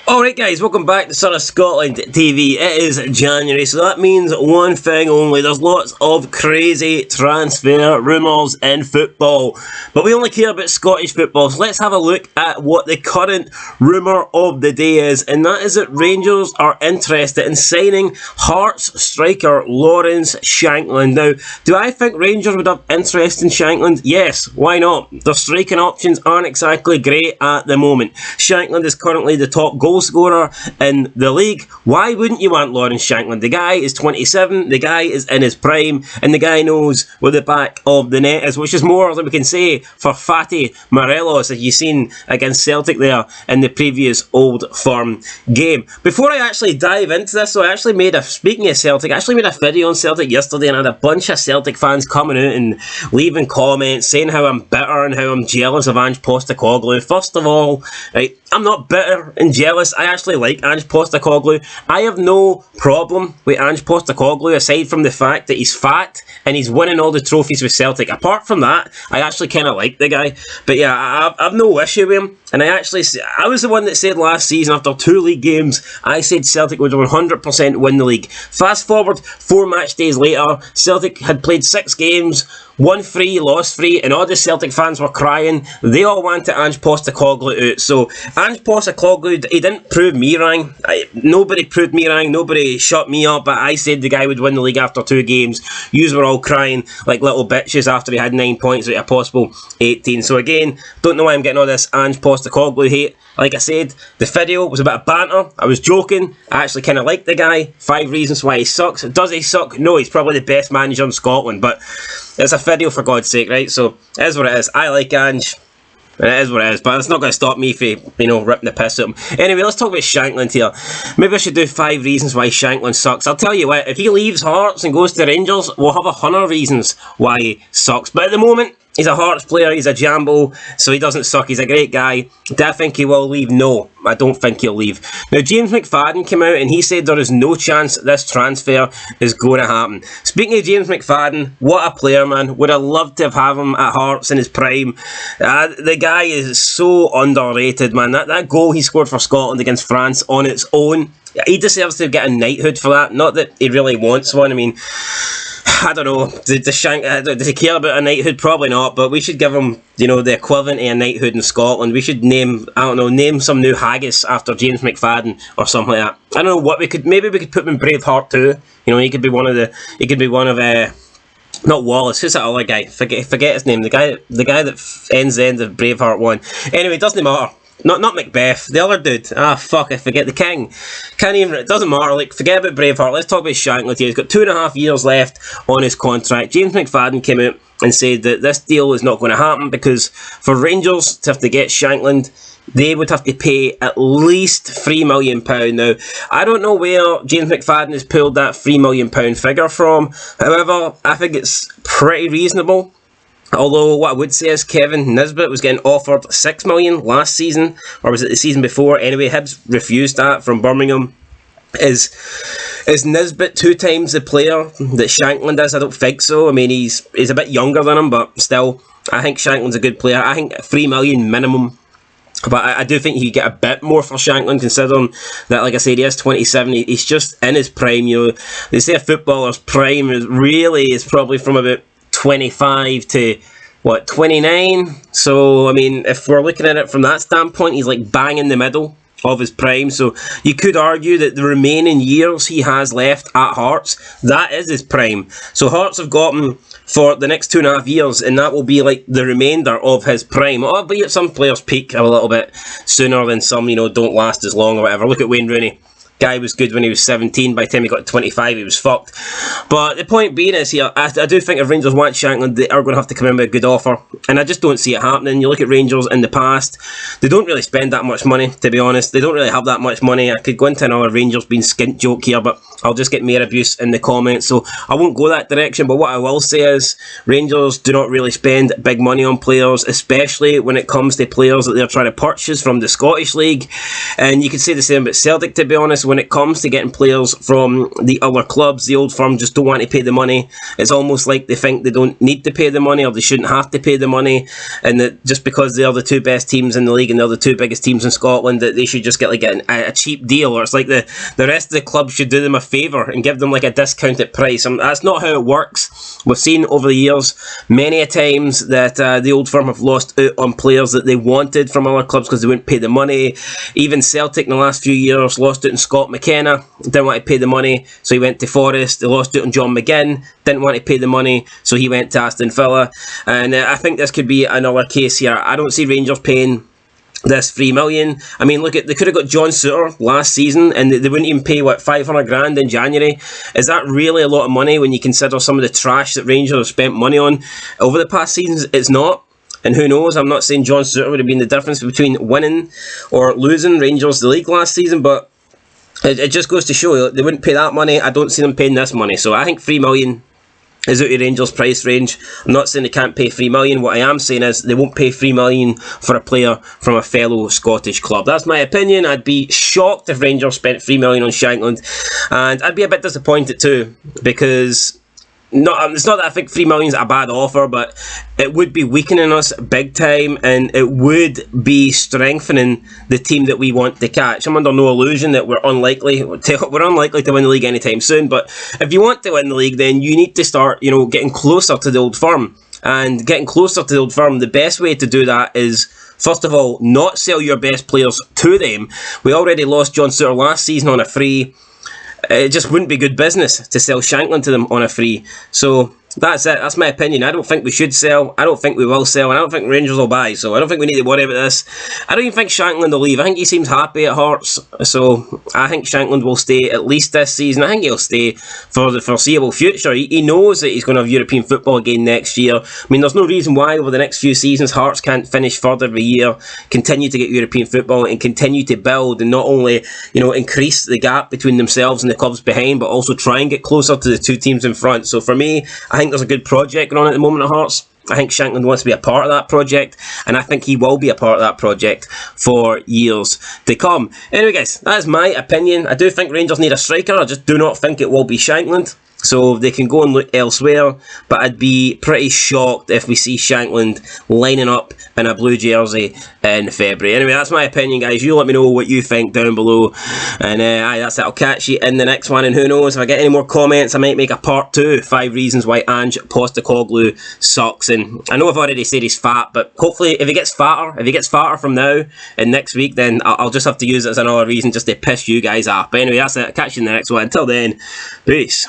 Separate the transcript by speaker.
Speaker 1: Alright guys, welcome back to Son of Scotland TV. It is January, so that means one thing only. There's lots of crazy transfer rumours in football. But we only care about Scottish football, so let's have a look at what the current rumour of the day is. And that is that Rangers are interested in signing Hearts striker Lawrence Shankland. Now, do I think Rangers would have interest in Shankland? Yes, why not? Their striking options aren't exactly great at the moment. Shankland is currently the top goal scorer in the league. Why wouldn't you want Lawrence Shankland? The guy is 27, the guy is in his prime, and the guy knows where the back of the net is, which is more than we can say for Fatty Morelos, as you've seen against Celtic there in the previous Old Firm game. Before I actually dive into this, so I actually made speaking of Celtic, I actually made a video on Celtic yesterday, and I had a bunch of Celtic fans coming out and leaving comments saying how I'm bitter and how I'm jealous of Ange Postecoglou. First of all, right, I'm not bitter and jealous. I actually like Ange Postecoglou. I have no problem with Ange Postecoglou aside from the fact that he's fat and he's winning all the trophies with Celtic. Apart from that, I actually kind of like the guy. But yeah, I've no issue with him. And I was the one that said last season after 2 league games, I said Celtic would 100% win the league. Fast forward 4 match days later, Celtic had played 6 games, won 3, lost 3, and all the Celtic fans were crying. They all wanted Ange Postecoglou out. So Ange Postecoglou, he didn't prove me wrong. Nobody proved me wrong. Nobody shut me up. But I said the guy would win the league after 2 games. Yous were all crying like little bitches after he had 9 points out of a possible 18. So again, don't know why I'm getting all this Ange Postecoglou hate. Like I said, the video was a bit of banter. I was joking. I actually kind of like the guy. 5 reasons why he sucks. Does he suck? No, he's probably the best manager in Scotland. But it's a video for God's sake, right? So it is what it is. I like Ange. And it is what it is, but it's not going to stop me from, ripping the piss at him. Anyway, let's talk about Shankland here. Maybe I should do 5 reasons why Shankland sucks. I'll tell you what, if he leaves Hearts and goes to Rangers, we'll have 100 reasons why he sucks. But at the moment, he's a Hearts player, he's a Jambo, so he doesn't suck, he's a great guy. Do I think he will leave? No, I don't think he'll leave. Now, James McFadden came out and he said there is no chance this transfer is going to happen. Speaking of James McFadden, what a player, man. Would have loved to have him at Hearts in his prime. The guy is so underrated, man. That goal he scored for Scotland against France on its own, he deserves to get a knighthood for that. Not that he really wants one. I mean, I don't know, does he care about a knighthood? Probably not, but we should give him, the equivalent of a knighthood in Scotland. We should name some new haggis after James McFadden or something like that. I don't know what maybe we could put him in Braveheart too. He could be one of not Wallace, who's that other guy? Forget his name, the guy that ends the end of Braveheart 1. Anyway, it doesn't matter. Not Macbeth, the other dude. Fuck, I forget, the king. It doesn't matter, forget about Braveheart. Let's talk about Shankland here. He's got 2.5 years left on his contract. James McFadden came out and said that this deal is not going to happen because for Rangers to have to get Shankland, they would have to pay at least £3 million. Now, I don't know where James McFadden has pulled that £3 million figure from. However, I think it's pretty reasonable. Although what I would say is Kevin Nisbet was getting offered $6 million last season, or was it the season before? Anyway, Hibs refused that from Birmingham. Is Nisbet 2 times the player that Shankland is? I don't think so. I mean, he's a bit younger than him, but still, I think Shankland's a good player. I think $3 million minimum. But I do think you get a bit more for Shankland, considering that, like I said, he is 27. He's just in his prime. They say a footballer's prime is probably from about 25 to 29. So I mean, if we're looking at it from that standpoint, he's like bang in the middle of his prime. So you could argue that the remaining years he has left at Hearts, that is his prime. So Hearts have got him for the next 2.5 years, and that will be like the remainder of his prime. Albeit some players peak a little bit sooner than some, don't last as long or whatever. Look at Wayne Rooney. Guy was good when he was 17. By the time he got to 25, he was fucked. But the point being is here, I do think if Rangers want Shankland, they are going to have to come in with a good offer. And I just don't see it happening. You look at Rangers in the past, they don't really spend that much money, to be honest. They don't really have that much money. I could go into another Rangers being skint joke here, but I'll just get more abuse in the comments, so I won't go that direction. But what I will say is, Rangers do not really spend big money on players, especially when it comes to players that they're trying to purchase from the Scottish League. And you could say the same about Celtic, to be honest. honest, when it comes to getting players from the other clubs, the Old Firm just don't want to pay the money. It's almost like they think they don't need to pay the money, or they shouldn't have to pay the money, and that just because they are the two best teams in the league and they're the two biggest teams in Scotland, that they should just get like a cheap deal, or it's like the rest of the club should do them a favour and give them like a discounted price. And that's not how it works. We've seen over the years many a times that the Old Firm have lost out on players that they wanted from other clubs because they wouldn't pay the money. Even Celtic in the last few years lost out on Scott McKenna, didn't want to pay the money, so he went to Forest. They lost out on John McGinn, didn't want to pay the money, so he went to Aston Villa. And I think this could be another case here. I don't see Rangers paying this 3 million. I mean, look, they could have got John Souttar last season and they wouldn't even pay, what, 500 grand in January. Is that really a lot of money when you consider some of the trash that Rangers have spent money on over the past seasons? It's not. And who knows, I'm not saying John Souttar would have been the difference between winning or losing Rangers the league last season, but it just goes to show they wouldn't pay that money. I don't see them paying this money. So I think 3 million is out of Rangers' price range. I'm not saying they can't pay 3 million. What I am saying is they won't pay 3 million for a player from a fellow Scottish club. That's my opinion. I'd be shocked if Rangers spent 3 million on Shankland, and I'd be a bit disappointed too, because it's not that I think 3 million is a bad offer, but it would be weakening us big time, and it would be strengthening the team that we want to catch. I'm under no illusion that we're unlikely to win the league anytime soon, but if you want to win the league, then you need to start, getting closer to the Old Firm. And getting closer to the Old Firm, the best way to do that is, first of all, not sell your best players to them. We already lost John Souttar last season on a free. It just wouldn't be good business to sell Shankland to them on a free. So that's it. That's my opinion. I don't think we should sell. I don't think we will sell. And I don't think Rangers will buy. So I don't think we need to worry about this. I don't even think Shankland will leave. I think he seems happy at Hearts. So I think Shankland will stay at least this season. I think he'll stay for the foreseeable future. He knows that he's going to have European football again next year. I mean, there's no reason why over the next few seasons Hearts can't finish third every year, continue to get European football and continue to build, and not only, increase the gap between themselves and the clubs behind, but also try and get closer to the two teams in front. So for me, I think there's a good project going on at the moment at Hearts. I think Shankland wants to be a part of that project, and I think he will be a part of that project for years to come. Anyway, guys, that is my opinion. I do think Rangers need a striker. I just do not think it will be Shankland. So they can go and look elsewhere, but I'd be pretty shocked if we see Shankland lining up in a blue jersey in February. Anyway, that's my opinion, guys. You let me know what you think down below. And that's it. I'll catch you in the next one. And who knows, if I get any more comments, I might make a part 2. 5 reasons why Ange Postecoglou sucks. And I know I've already said he's fat, but hopefully if he gets fatter from now and next week, then I'll just have to use it as another reason just to piss you guys off. But anyway, that's it. I'll catch you in the next one. Until then, peace.